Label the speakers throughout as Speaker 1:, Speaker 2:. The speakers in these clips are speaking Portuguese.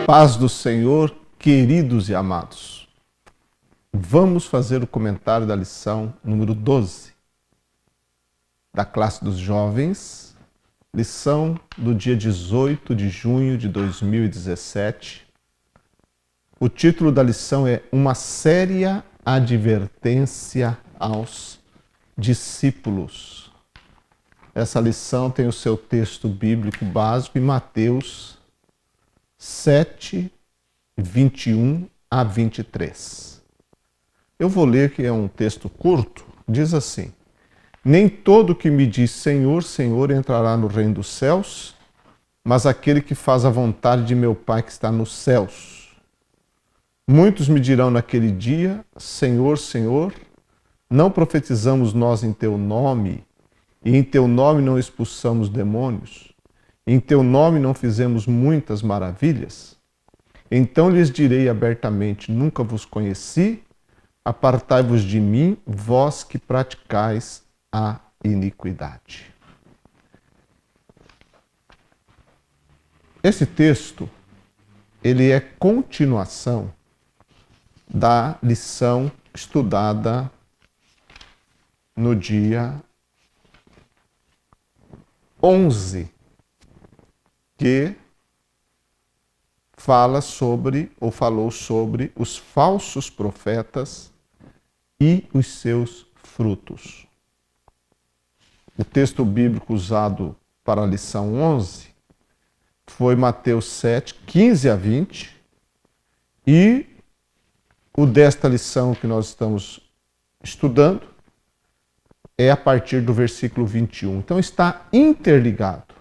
Speaker 1: Paz do Senhor, queridos e amados. Vamos fazer o comentário da lição número 12 da classe dos jovens, lição do dia 18 de junho de 2017. O título da lição é Uma séria advertência aos discípulos. Essa lição tem o seu texto bíblico básico em Mateus 7, 21 a 23. Eu vou ler, que é um texto curto, diz assim: Nem todo que me diz Senhor, Senhor entrará no reino dos céus, mas aquele que faz a vontade de meu Pai que está nos céus. Muitos me dirão naquele dia, Senhor, Senhor, não profetizamos nós em teu nome, e em teu nome não expulsamos demônios? Em teu nome não fizemos muitas maravilhas? Então lhes direi abertamente, nunca vos conheci, apartai-vos de mim, vós que praticais a iniquidade. Esse texto, ele é continuação da lição estudada no dia 11, que fala sobre, ou falou sobre, os falsos profetas e os seus frutos. O texto bíblico usado para a lição 11 foi Mateus 7, 15 a 20, e o desta lição que nós estamos estudando é a partir do versículo 21. Então está interligado.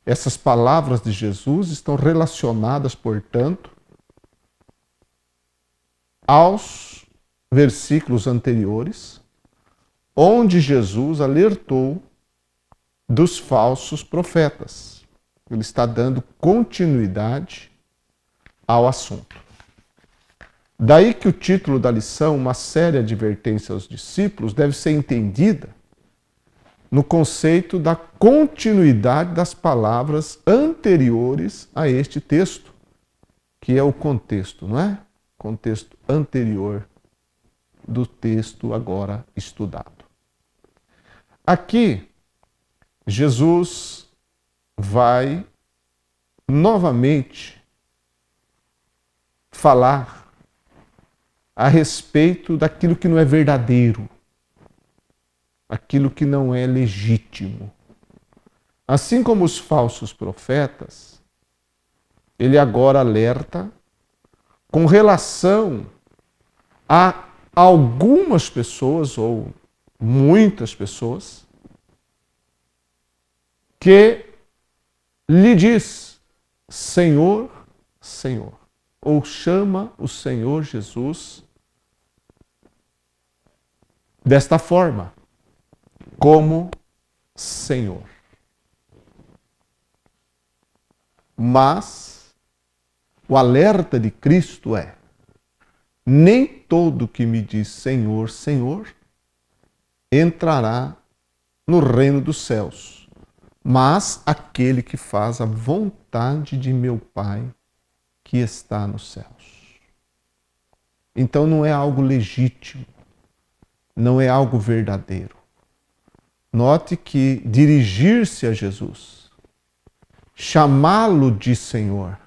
Speaker 1: Essas palavras de Jesus estão relacionadas, portanto, aos versículos anteriores, onde Jesus alertou dos falsos profetas. Ele está dando continuidade ao assunto. Daí que o título da lição, Uma séria advertência aos discípulos, deve ser entendida no conceito da continuidade das palavras anteriores a este texto, que é o contexto, não é? Contexto anterior do texto agora estudado. Aqui, Jesus vai novamente falar a respeito daquilo que não é verdadeiro, aquilo que não é legítimo. Assim como os falsos profetas, ele agora alerta com relação a algumas pessoas, ou muitas pessoas, que lhe diz Senhor, Senhor, ou chama o Senhor Jesus desta forma, como Senhor. Mas o alerta de Cristo é: nem todo que me diz Senhor, Senhor entrará no reino dos céus, mas aquele que faz a vontade de meu Pai que está nos céus. Então não é algo legítimo, não é algo verdadeiro. Note que dirigir-se a Jesus, chamá-lo de Senhor,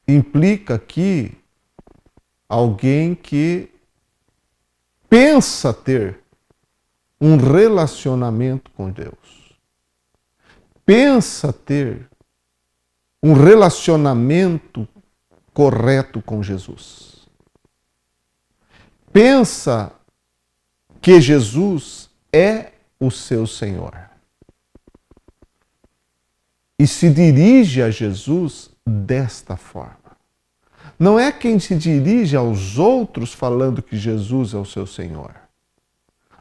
Speaker 1: implica aqui alguém que pensa ter um relacionamento com Deus, pensa ter um relacionamento correto com Jesus, pensa que Jesus é o seu Senhor e se dirige a Jesus desta forma. Não é quem se dirige aos outros falando que Jesus é o seu Senhor.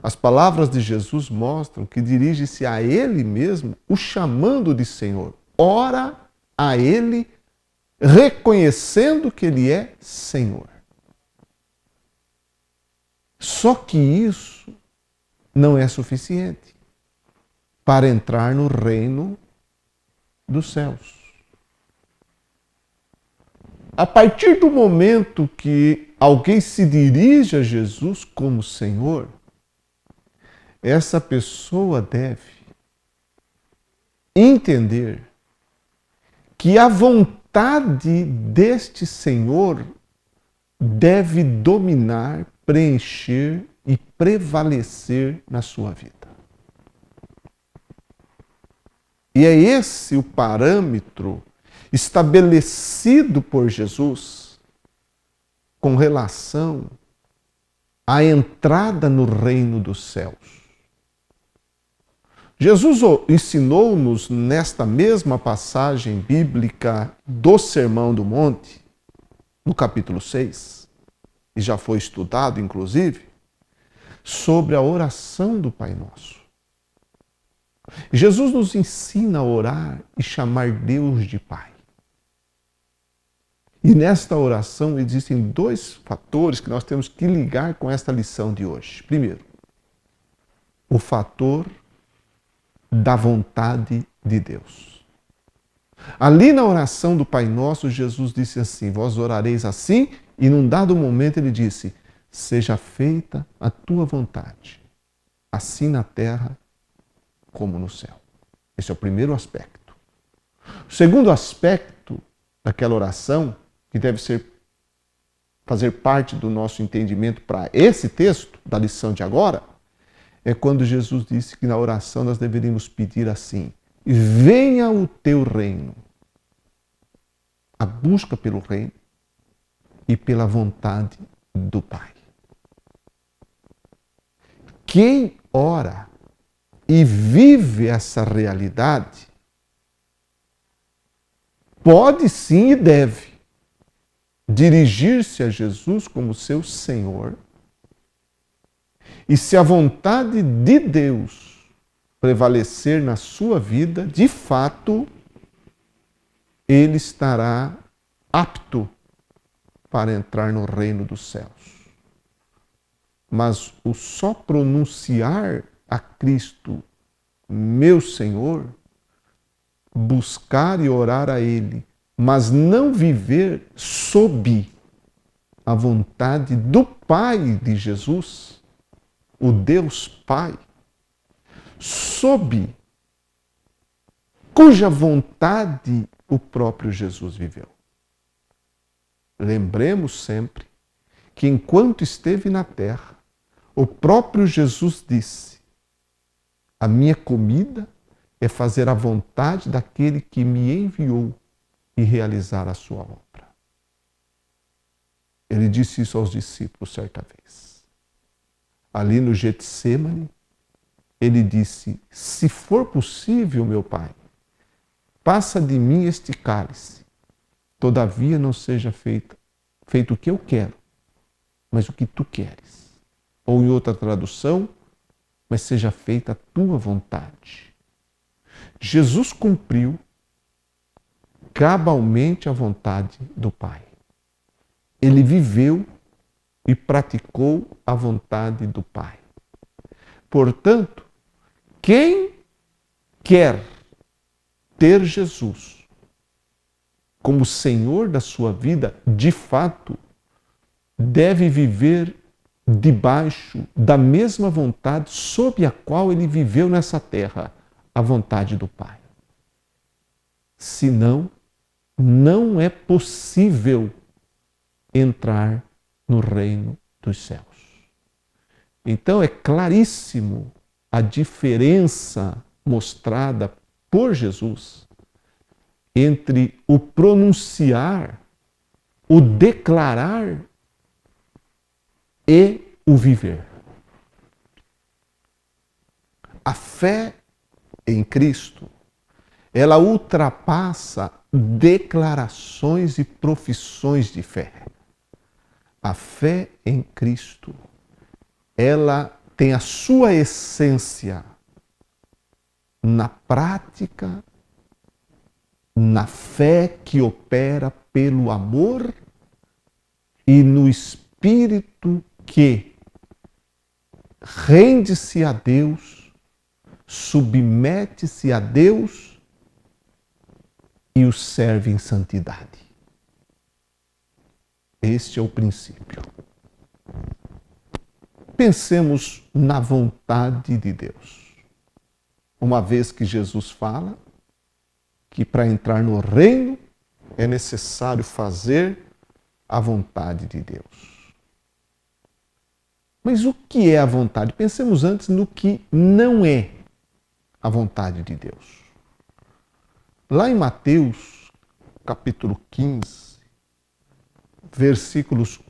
Speaker 1: As palavras de Jesus mostram que dirige-se a Ele mesmo, o chamando de Senhor. Ora a Ele, reconhecendo que Ele é Senhor. Só que isso não é suficiente para entrar no reino dos céus. A partir do momento que alguém se dirige a Jesus como Senhor, essa pessoa deve entender que a vontade deste Senhor deve dominar, preencher e prevalecer na sua vida. E é esse o parâmetro estabelecido por Jesus com relação à entrada no reino dos céus. Jesus ensinou-nos nesta mesma passagem bíblica do Sermão do Monte, no capítulo 6, e já foi estudado, inclusive, sobre a oração do Pai Nosso. Jesus nos ensina a orar e chamar Deus de Pai. E nesta oração existem dois fatores que nós temos que ligar com esta lição de hoje. Primeiro, o fator da vontade de Deus. Ali na oração do Pai Nosso, Jesus disse assim: vós orareis assim, e num dado momento ele disse: seja feita a tua vontade, assim na terra como no céu. Esse é o primeiro aspecto. O segundo aspecto daquela oração, que deve fazer parte do nosso entendimento para esse texto da lição de agora, é quando Jesus disse que na oração nós deveríamos pedir assim: venha o teu reino. A busca pelo reino e pela vontade do Pai. Quem ora e vive essa realidade pode sim e deve dirigir-se a Jesus como seu Senhor. E se a vontade de Deus prevalecer na sua vida, de fato, ele estará apto para entrar no reino dos céus. Mas o só pronunciar a Cristo, meu Senhor, buscar e orar a Ele, mas não viver sob a vontade do Pai de Jesus, o Deus Pai, sob cuja vontade o próprio Jesus viveu. Lembremos sempre que enquanto esteve na terra, o próprio Jesus disse: a minha comida é fazer a vontade daquele que me enviou e realizar a sua obra. Ele disse isso aos discípulos certa vez. Ali no Getsêmani, ele disse: se for possível, meu Pai, passa de mim este cálice, todavia não seja feito o que eu quero, mas o que tu queres. Ou em outra tradução, mas seja feita a tua vontade. Jesus cumpriu cabalmente a vontade do Pai. Ele viveu e praticou a vontade do Pai. Portanto, quem quer ter Jesus como Senhor da sua vida, de fato, deve viver debaixo da mesma vontade sob a qual ele viveu nessa terra, a vontade do Pai. Senão, não é possível entrar no reino dos céus. Então é claríssimo a diferença mostrada por Jesus entre o pronunciar, o declarar e o viver. A fé em Cristo, ela ultrapassa declarações e profissões de fé. A fé em Cristo, ela tem a sua essência na prática, na fé que opera pelo amor e no espírito que rende-se a Deus, submete-se a Deus e o serve em santidade. Este é o princípio. Pensemos na vontade de Deus. Uma vez que Jesus fala que para entrar no reino é necessário fazer a vontade de Deus. Mas o que é a vontade? Pensemos antes no que não é a vontade de Deus. Lá em Mateus, capítulo 15, versículos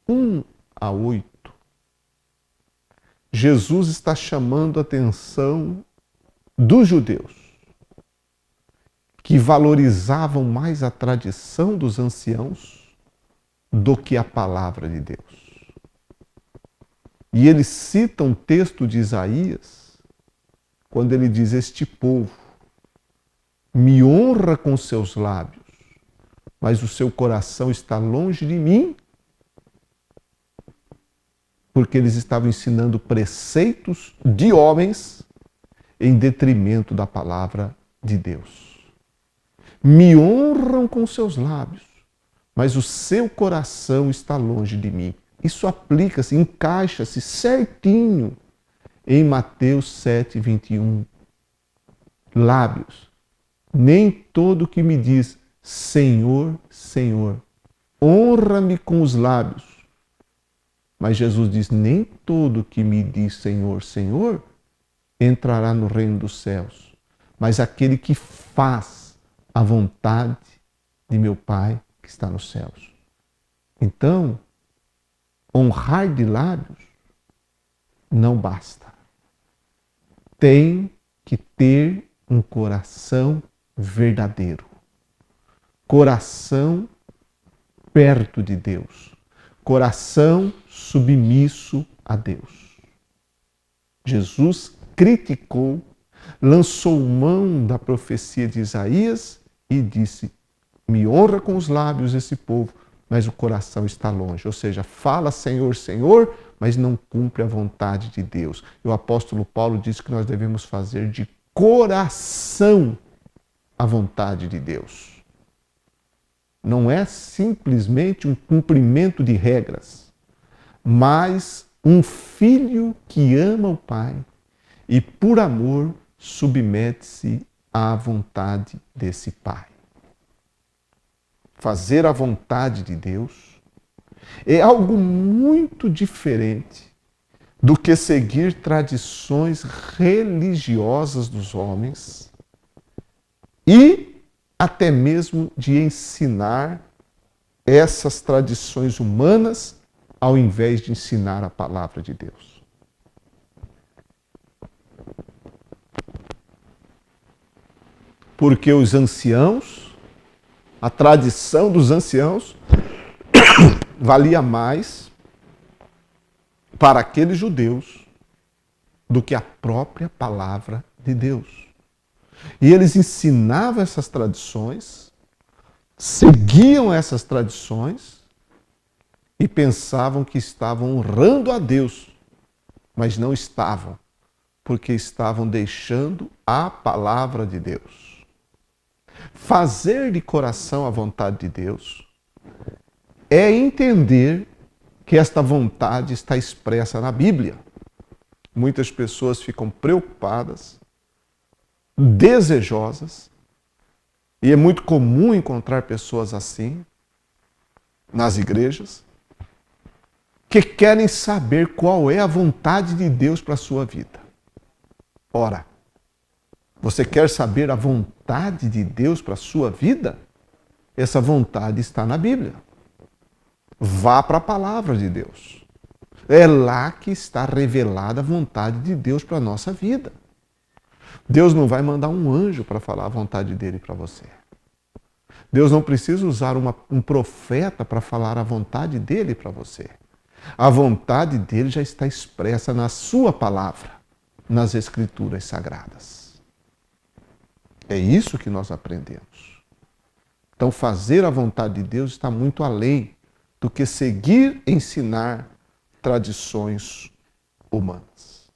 Speaker 1: 1 a 8, Jesus está chamando a atenção dos judeus, que valorizavam mais a tradição dos anciãos do que a palavra de Deus. E ele cita um texto de Isaías, quando ele diz: este povo me honra com seus lábios, mas o seu coração está longe de mim, porque eles estavam ensinando preceitos de homens em detrimento da palavra de Deus. Me honram com seus lábios, mas o seu coração está longe de mim. Isso aplica-se, encaixa-se certinho em Mateus 7, 21. Lábios. Nem todo que me diz Senhor, Senhor, honra-me com os lábios. Mas Jesus diz: nem todo que me diz Senhor, Senhor, entrará no reino dos céus, mas aquele que faz a vontade de meu Pai que está nos céus. Então, honrar de lábios não basta. Tem que ter um coração verdadeiro. Coração perto de Deus. Coração submisso a Deus. Jesus criticou, lançou mão da profecia de Isaías e disse: me honra com os lábios esse povo, mas o coração está longe. Ou seja, fala Senhor, Senhor, mas não cumpre a vontade de Deus. E o apóstolo Paulo diz que nós devemos fazer de coração a vontade de Deus. Não é simplesmente um cumprimento de regras, mas um filho que ama o Pai e, por amor, submete-se à vontade desse Pai. Fazer a vontade de Deus é algo muito diferente do que seguir tradições religiosas dos homens e até mesmo de ensinar essas tradições humanas ao invés de ensinar a palavra de Deus. Porque os anciãos, a tradição dos anciãos, valia mais para aqueles judeus do que a própria palavra de Deus. E eles ensinavam essas tradições, seguiam essas tradições e pensavam que estavam honrando a Deus, mas não estavam, porque estavam deixando a palavra de Deus. Fazer de coração a vontade de Deus é entender que esta vontade está expressa na Bíblia. Muitas pessoas ficam preocupadas, desejosas, e é muito comum encontrar pessoas assim nas igrejas, que querem saber qual é a vontade de Deus para a sua vida. Ora, você quer saber a vontade de Deus para a sua vida? Essa vontade está na Bíblia. Vá para a palavra de Deus. É lá que está revelada a vontade de Deus para a nossa vida. Deus não vai mandar um anjo para falar a vontade dele para você. Deus não precisa usar um profeta para falar a vontade dele para você. A vontade dele já está expressa na sua palavra, nas Escrituras Sagradas. É isso que nós aprendemos. Então, fazer a vontade de Deus está muito além do que seguir e ensinar tradições humanas.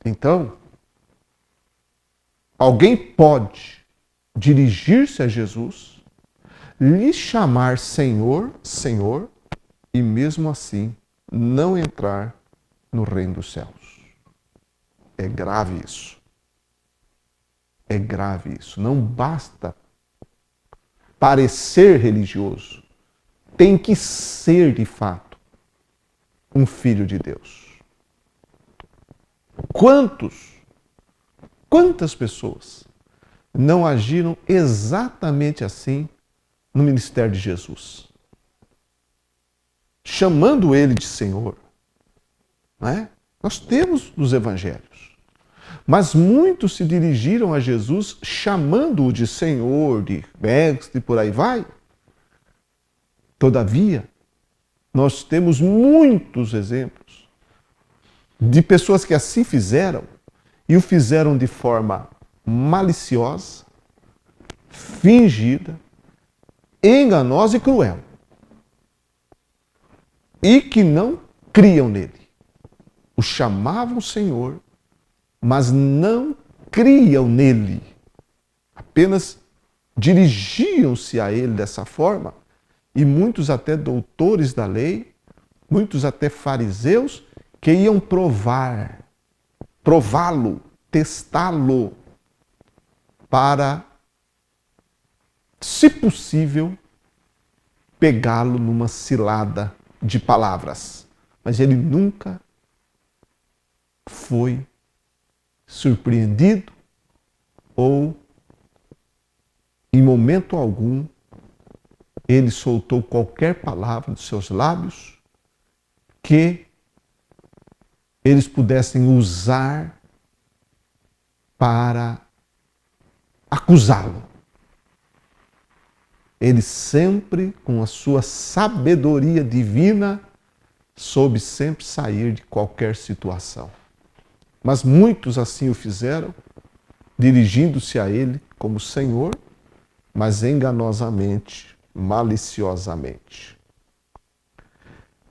Speaker 1: Então, alguém pode dirigir-se a Jesus, lhe chamar Senhor, Senhor, e mesmo assim não entrar no reino dos céus. É grave isso. É grave isso. Não basta parecer religioso. Tem que ser, de fato, um filho de Deus. Quantas pessoas não agiram exatamente assim no ministério de Jesus? Chamando ele de Senhor. Não é? Nós temos nos evangelhos. Mas muitos se dirigiram a Jesus chamando-o de Senhor, de Mestre, e por aí vai. Todavia, nós temos muitos exemplos de pessoas que assim fizeram e o fizeram de forma maliciosa, fingida, enganosa e cruel. E que não criam nele. O chamavam Senhor, mas não criam nele. Apenas dirigiam-se a ele dessa forma. E muitos até doutores da lei, muitos até fariseus, que iam prová-lo, testá-lo, para, se possível, pegá-lo numa cilada de palavras. Mas ele nunca foi surpreendido ou, em momento algum, ele soltou qualquer palavra dos seus lábios que eles pudessem usar para acusá-lo. Ele sempre, com a sua sabedoria divina, soube sempre sair de qualquer situação. Mas muitos assim o fizeram, dirigindo-se a ele como Senhor, mas enganosamente, maliciosamente.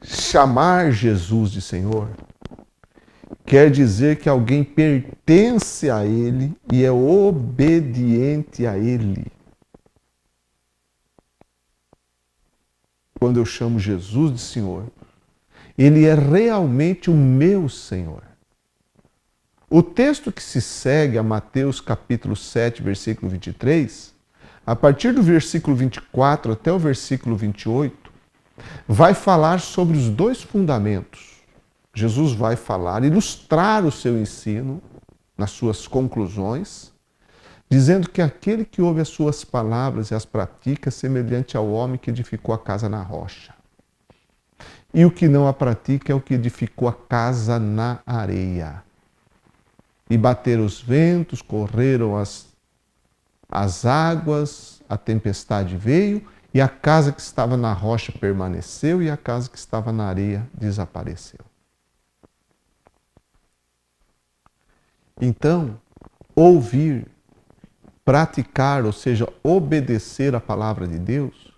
Speaker 1: Chamar Jesus de Senhor quer dizer que alguém pertence a ele e é obediente a ele. Quando eu chamo Jesus de Senhor, ele é realmente o meu Senhor. O texto que se segue a Mateus capítulo 7, versículo 23, a partir do versículo 24 até o versículo 28, vai falar sobre os dois fundamentos. Jesus vai falar, ilustrar o seu ensino nas suas conclusões, dizendo que aquele que ouve as suas palavras e as pratica é semelhante ao homem que edificou a casa na rocha. E o que não a pratica é o que edificou a casa na areia. E bateram os ventos, correram as águas, a tempestade veio, e a casa que estava na rocha permaneceu, e a casa que estava na areia desapareceu. Então, ouvir, praticar, ou seja, obedecer a palavra de Deus,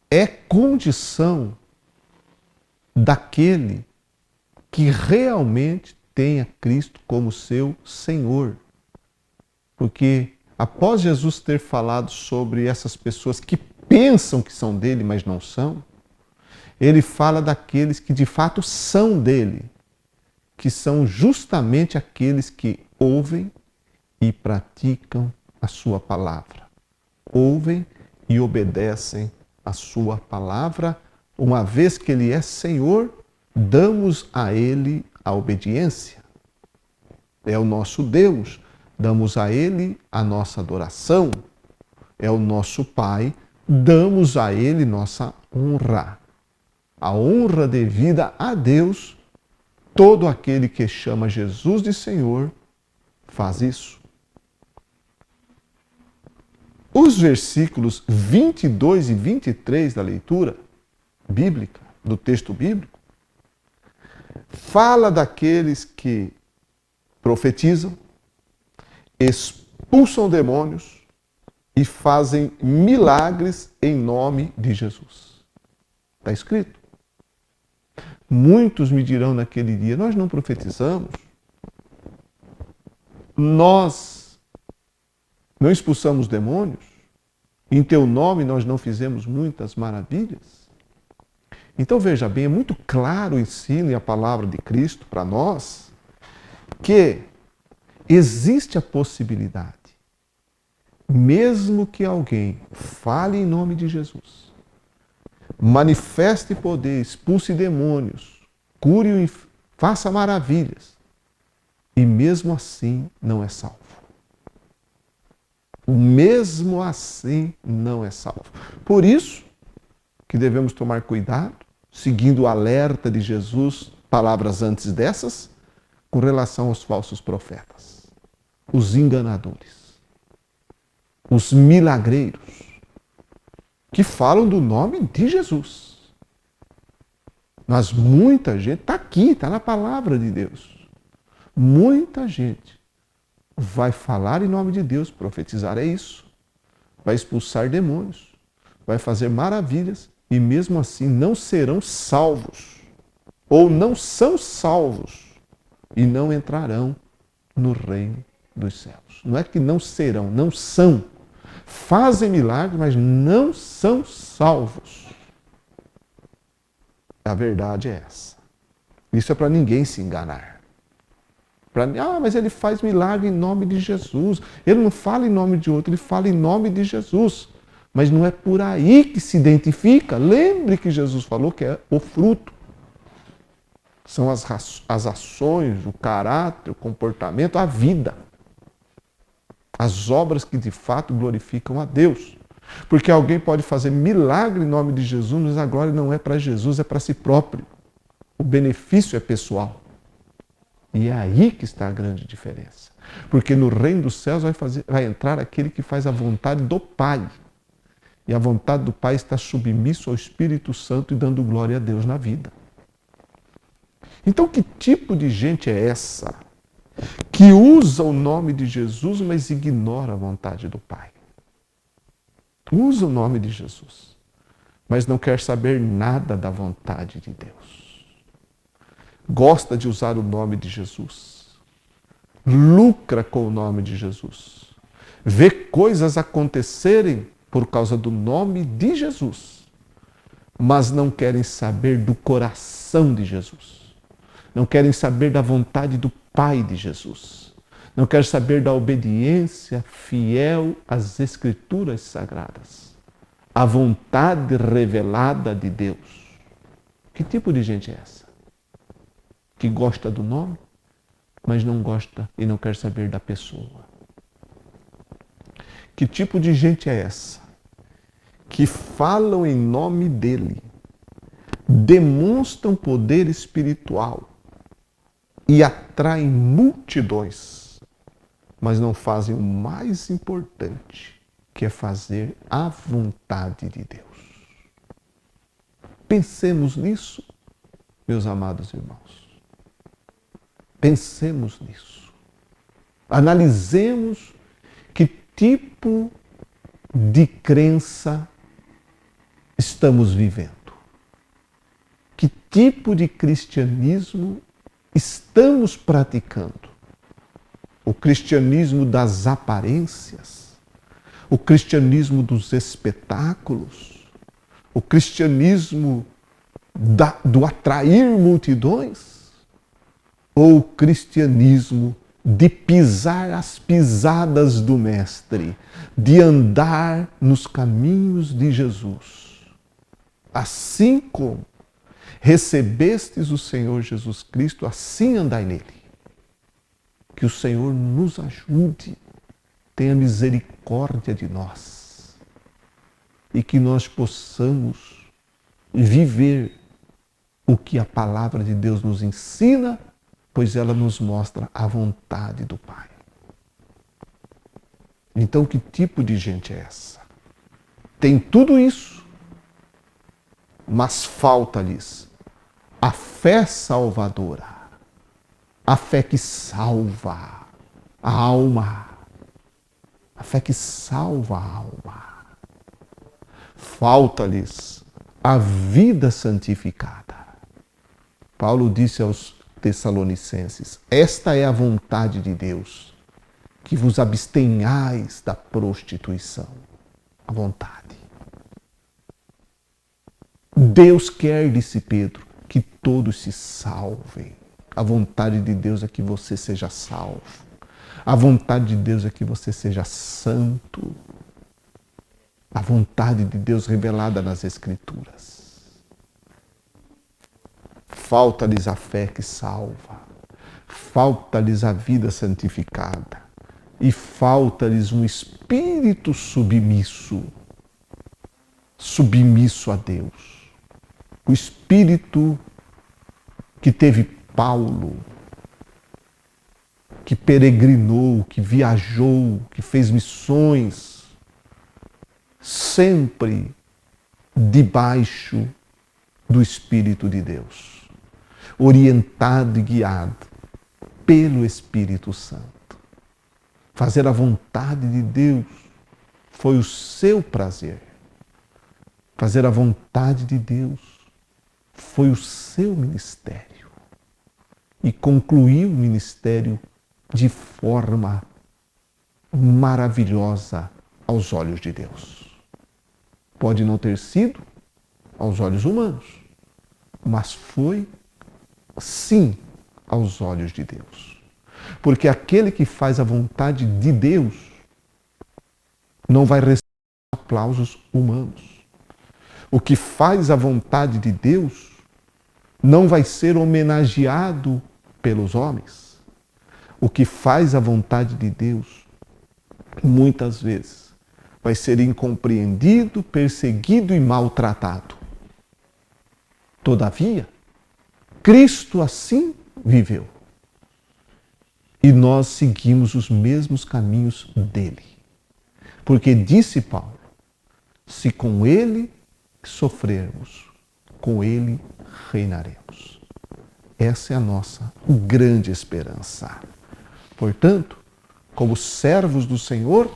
Speaker 1: é condição daquele que realmente tem a Cristo como seu Senhor. Porque após Jesus ter falado sobre essas pessoas que pensam que são dele, mas não são, ele fala daqueles que de fato são dele, que são justamente aqueles que ouvem e praticam a sua palavra. Ouvem e obedecem a sua palavra. Uma vez que ele é Senhor, damos a ele a obediência. É o nosso Deus, damos a ele a nossa adoração. É o nosso Pai, damos a ele nossa honra. A honra devida a Deus. Todo aquele que chama Jesus de Senhor faz isso. Os versículos 22 e 23 da leitura bíblica, do texto bíblico, fala daqueles que profetizam, expulsam demônios e fazem milagres em nome de Jesus. Está escrito. Muitos me dirão naquele dia, nós não profetizamos, nós não expulsamos demônios, Em teu nome nós não fizemos muitas maravilhas? Então veja bem, é muito claro o ensino e a palavra de Cristo para nós que existe a possibilidade, mesmo que alguém fale em nome de Jesus, manifeste poder, expulse demônios, cure o enfermo, faça maravilhas, e mesmo assim não é salvo. Mesmo assim não é salvo. Por isso que devemos tomar cuidado, seguindo o alerta de Jesus, palavras antes dessas, com relação aos falsos profetas, os enganadores, os milagreiros, que falam do nome de Jesus. Mas muita gente, está aqui, está na palavra de Deus. Muita gente vai falar em nome de Deus, profetizar é isso. Vai expulsar demônios, vai fazer maravilhas e mesmo assim não serão salvos. Ou não são salvos e não entrarão no reino dos céus. Não é que não serão, não são. Fazem milagres, mas não são salvos. A verdade é essa. Isso é para ninguém se enganar. Mas ele faz milagre em nome de Jesus. Ele não fala em nome de outro, ele fala em nome de Jesus. Mas não é por aí que se identifica. Lembre que Jesus falou que é o fruto. São as ações, o caráter, o comportamento, a vida. As obras que de fato glorificam a Deus. Porque alguém pode fazer milagre em nome de Jesus, mas a glória não é para Jesus, é para si próprio. O benefício é pessoal. E é aí que está a grande diferença. Porque no reino dos céus vai entrar aquele que faz a vontade do Pai. E a vontade do Pai está submisso ao Espírito Santo e dando glória a Deus na vida. Então, que tipo de gente é essa que usa o nome de Jesus, mas ignora a vontade do Pai? Usa o nome de Jesus, mas não quer saber nada da vontade de Deus. Gosta de usar o nome de Jesus, lucra com o nome de Jesus, vê coisas acontecerem por causa do nome de Jesus, mas não querem saber do coração de Jesus, não querem saber da vontade do Pai de Jesus, não querem saber da obediência fiel às Escrituras Sagradas, à vontade revelada de Deus. Que tipo de gente é essa? Que gosta do nome, mas não gosta e não quer saber da pessoa. Que tipo de gente é essa? Que falam em nome dele, demonstram poder espiritual e atraem multidões, mas não fazem o mais importante, que é fazer a vontade de Deus. Pensemos nisso, meus amados irmãos. Pensemos nisso. Analisemos que tipo de crença estamos vivendo. Que tipo de cristianismo estamos praticando. O cristianismo das aparências, o cristianismo dos espetáculos, o cristianismo do atrair multidões, ou o cristianismo de pisar as pisadas do Mestre, de andar nos caminhos de Jesus. Assim como recebestes o Senhor Jesus Cristo, assim andai nele. Que o Senhor nos ajude, tenha misericórdia de nós e que nós possamos viver o que a palavra de Deus nos ensina, pois ela nos mostra a vontade do Pai. Então, que tipo de gente é essa? Tem tudo isso, mas falta-lhes a fé salvadora, a fé que salva a alma, a fé que salva a alma. Falta-lhes a vida santificada. Paulo disse aos Tessalonicenses: esta é a vontade de Deus, que vos abstenhais da prostituição. a vontade. Deus quer, disse Pedro, que todos se salvem. A vontade de Deus é que você seja salvo. A vontade de Deus é que você seja santo. A vontade de Deus revelada nas Escrituras. Falta-lhes a fé que salva. Falta-lhes a vida santificada. E falta-lhes um espírito submisso. Submisso a Deus. O espírito que teve Paulo, que peregrinou, que viajou, que fez missões, sempre debaixo do Espírito de Deus, orientado e guiado pelo Espírito Santo. Fazer a vontade de Deus foi o seu prazer. Fazer a vontade de Deus foi o seu ministério. E concluiu o ministério de forma maravilhosa aos olhos de Deus. Pode não ter sido aos olhos humanos, mas foi sim aos olhos de Deus. Porque aquele que faz a vontade de Deus não vai receber aplausos humanos. O que faz a vontade de Deus não vai ser homenageado pelos homens. O que faz a vontade de Deus, muitas vezes, vai ser incompreendido, perseguido e maltratado. Todavia, Cristo assim viveu. E nós seguimos os mesmos caminhos dele. Porque disse Paulo, se com ele sofrermos, com ele reinaremos. Essa é a nossa grande esperança. Portanto, como servos do Senhor,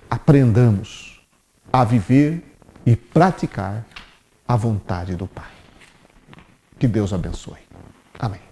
Speaker 1: aprendamos a viver e praticar a vontade do Pai. Que Deus abençoe. Amém.